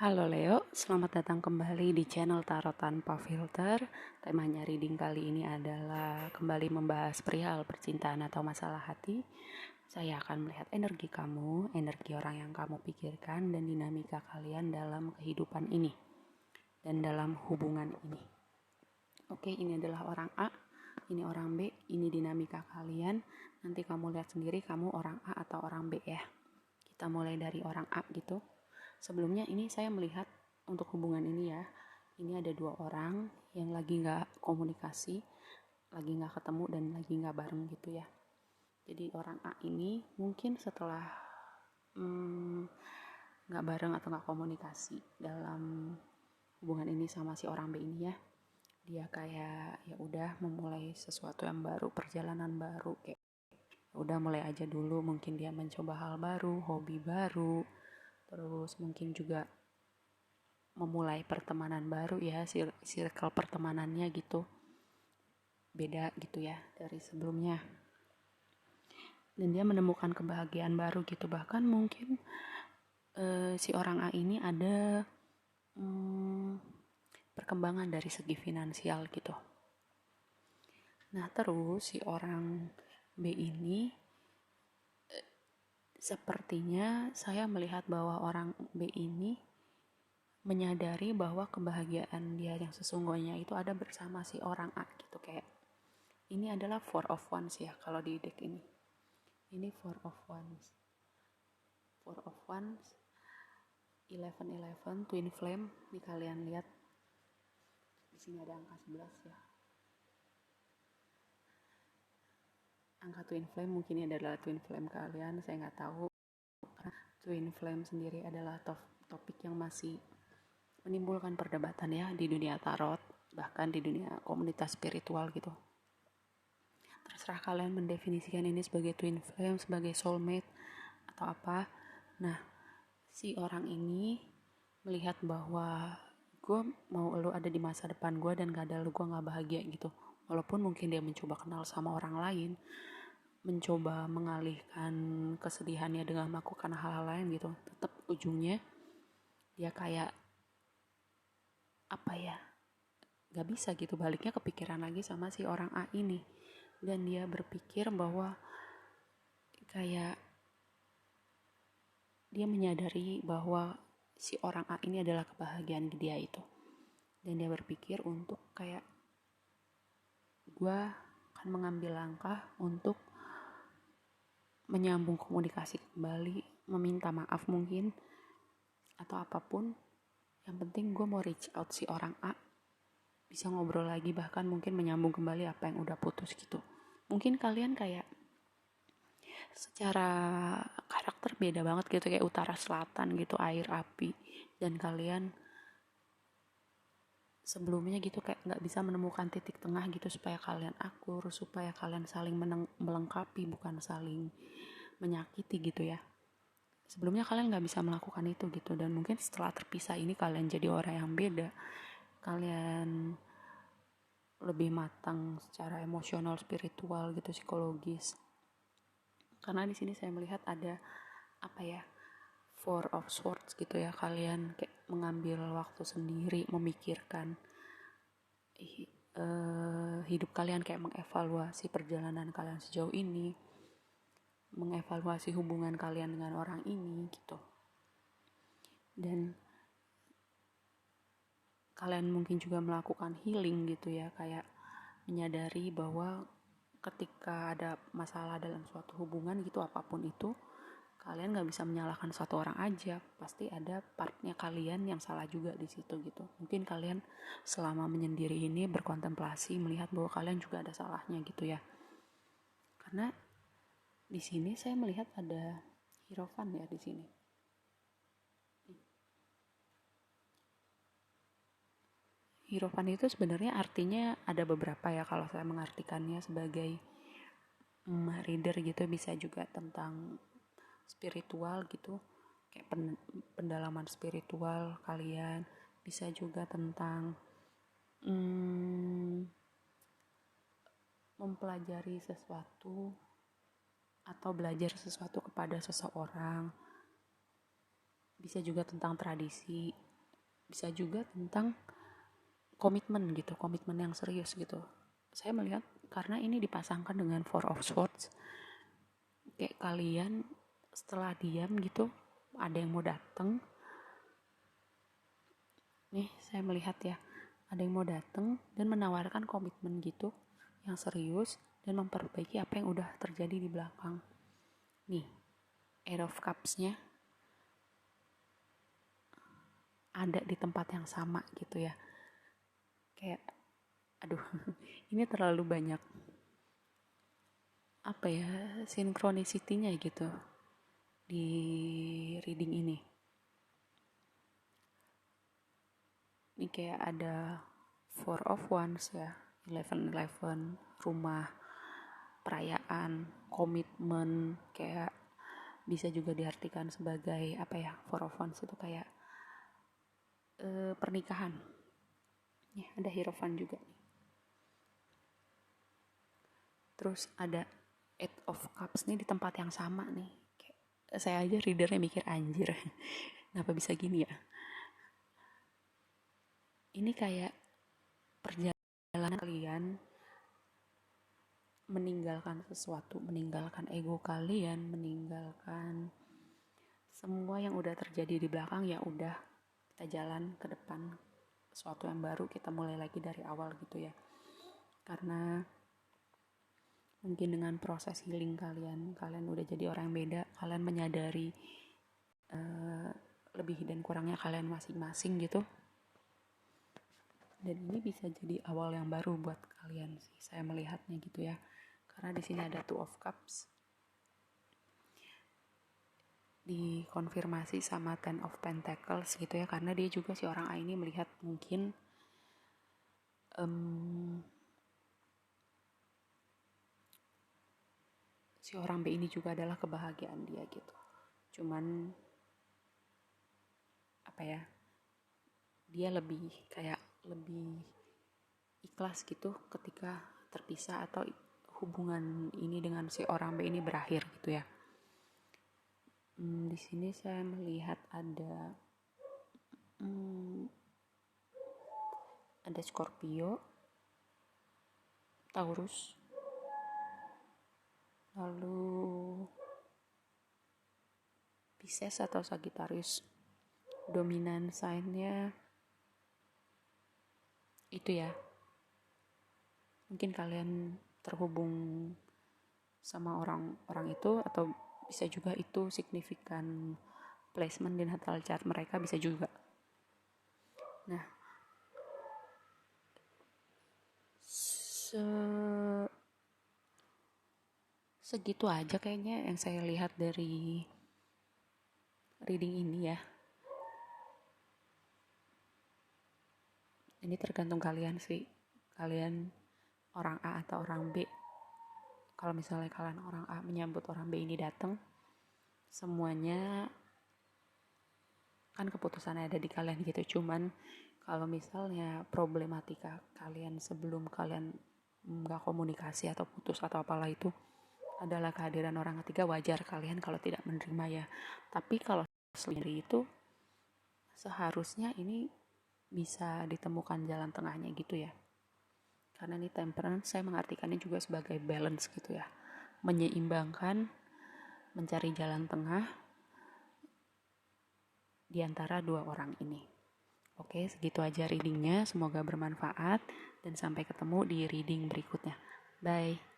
Halo Leo, selamat datang kembali di channel Tarot Tanpa Filter. Temanya reading kali ini adalah kembali membahas perihal percintaan atau masalah hati. Saya akan melihat energi kamu, energi orang yang kamu pikirkan, dan dinamika kalian dalam kehidupan ini dan dalam hubungan ini. Oke, ini adalah orang A, ini orang B, ini dinamika kalian. Nanti kamu lihat sendiri kamu orang A atau orang B ya. Kita mulai dari orang A gitu. Sebelumnya ini saya melihat untuk hubungan ini ya, ini ada dua orang yang lagi gak komunikasi, lagi gak ketemu dan lagi gak bareng gitu ya. Jadi orang A ini mungkin setelah gak bareng atau gak komunikasi dalam hubungan ini sama si orang B ini ya, dia kayak ya udah memulai sesuatu yang baru, perjalanan baru, kayak udah mulai aja dulu, mungkin dia mencoba hal baru, hobi baru, terus mungkin juga memulai pertemanan baru ya, circle pertemanannya gitu beda gitu ya dari sebelumnya, dan dia menemukan kebahagiaan baru gitu. Bahkan mungkin si orang A ini ada perkembangan dari segi finansial gitu. Nah terus si orang B ini sepertinya saya melihat bahwa orang B ini menyadari bahwa kebahagiaan dia yang sesungguhnya itu ada bersama si orang A gitu. Kayak ini adalah four of wands ya kalau di deck ini four of wands, 11 twin flame. Ini kalian lihat di sini ada angka 11 ya, angka twin flame. Mungkin ini adalah twin flame kalian, saya nggak tahu. Twin flame sendiri adalah topik yang masih menimbulkan perdebatan ya di dunia tarot, bahkan di dunia komunitas spiritual gitu. Terserah kalian mendefinisikan ini sebagai twin flame, sebagai soulmate atau apa. Nah si orang ini melihat bahwa gue mau lo ada di masa depan gue, dan gak ada lo gue gak bahagia gitu. Walaupun mungkin dia mencoba kenal sama orang lain, mencoba mengalihkan kesedihannya dengan melakukan hal-hal lain gitu, tetap ujungnya dia kayak apa ya, gak bisa gitu, baliknya kepikiran lagi sama si orang A ini. Dan dia berpikir bahwa kayak dia menyadari bahwa si orang A ini adalah kebahagiaan dia itu, dan dia berpikir untuk kayak gue akan mengambil langkah untuk menyambung komunikasi kembali, meminta maaf mungkin atau apapun. Yang penting gue mau reach out si orang A, bisa ngobrol lagi, bahkan mungkin menyambung kembali apa yang udah putus gitu. Mungkin kalian kayak secara karakter beda banget gitu, kayak utara selatan gitu, air api, dan kalian sebelumnya gitu kayak nggak bisa menemukan titik tengah gitu supaya kalian akur, supaya kalian saling melengkapi, bukan saling menyakiti gitu ya. Sebelumnya kalian nggak bisa melakukan itu gitu, dan mungkin setelah terpisah ini kalian jadi orang yang beda. Kalian lebih matang secara emosional, spiritual gitu, psikologis. Karena di sini saya melihat ada apa ya, four of swords gitu ya. Kalian kayak mengambil waktu sendiri, memikirkan hidup kalian, kayak mengevaluasi perjalanan kalian sejauh ini, mengevaluasi hubungan kalian dengan orang ini gitu. Dan kalian mungkin juga melakukan healing gitu ya, kayak menyadari bahwa ketika ada masalah dalam suatu hubungan gitu, apapun itu, kalian nggak bisa menyalahkan satu orang aja, pasti ada partnya kalian yang salah juga di situ gitu. Mungkin kalian selama menyendiri ini berkontemplasi, melihat bahwa kalian juga ada salahnya gitu ya. Karena di sini saya melihat ada Hierophant ya di sini. Hierophant itu sebenarnya artinya ada beberapa ya, kalau saya mengartikannya sebagai reader gitu, bisa juga tentang spiritual gitu, kayak pendalaman spiritual kalian, bisa juga tentang mempelajari sesuatu atau belajar sesuatu kepada seseorang, bisa juga tentang tradisi. bisa juga tentang komitmen gitu, komitmen yang serius gitu. Saya melihat karena ini dipasangkan dengan Four of Swords, kayak kalian setelah diam gitu ada yang mau datang nih, saya melihat ya, ada yang mau datang dan menawarkan komitmen gitu yang serius dan memperbaiki apa yang udah terjadi di belakang. Nih, Eight of Cups-nya ada di tempat yang sama gitu ya. Kayak aduh, ini terlalu banyak apa ya, synchronicity-nya gitu di reading ini. Ini kayak ada Four of Wands ya, 11 rumah, perayaan, komitmen, kayak bisa juga diartikan sebagai apa ya, Four of Wands itu kayak pernikahan ya. Ada Hierophant juga, terus ada Eight of Cups nih di tempat yang sama nih. Kayak, saya aja readernya mikir anjir kenapa bisa gini ya. Ini kayak perjalanan kalian meninggalkan sesuatu, meninggalkan ego kalian, meninggalkan semua yang udah terjadi di belakang. Ya udah, kita jalan ke depan, sesuatu yang baru, kita mulai lagi dari awal gitu ya. Karena mungkin dengan proses healing kalian udah jadi orang yang beda, kalian menyadari lebih dan kurangnya kalian masing-masing gitu. Dan ini bisa jadi awal yang baru buat kalian sih, saya melihatnya gitu ya. Karena di sini ada Two of Cups dikonfirmasi sama Ten of Pentacles gitu ya, karena dia juga si orang A ini melihat mungkin si orang B ini juga adalah kebahagiaan dia gitu. Cuman apa ya, dia lebih ikhlas gitu ketika terpisah atau hubungan ini dengan si orang B ini berakhir gitu ya. Di sini saya melihat ada Scorpio, Taurus, lalu Pisces atau Sagittarius. Dominan sign-nya itu ya. Mungkin kalian terhubung sama orang itu, atau bisa juga itu signifikan placement di natal chart mereka, bisa juga. Nah, segitu aja kayaknya yang saya lihat dari reading ini ya. Ini tergantung kalian sih, kalian orang A atau orang B. Kalau misalnya kalian orang A menyambut orang B ini datang, semuanya kan keputusannya ada di kalian gitu. Cuman kalau misalnya problematika kalian sebelum kalian nggak komunikasi atau putus atau apalah itu adalah kehadiran orang ketiga, wajar kalian kalau tidak menerima ya. Tapi kalau sendiri itu seharusnya ini bisa ditemukan jalan tengahnya gitu ya. Karena ini temperance, saya mengartikannya juga sebagai balance gitu ya, menyeimbangkan, mencari jalan tengah di antara dua orang ini. Oke, segitu aja readingnya, semoga bermanfaat dan sampai ketemu di reading berikutnya. Bye.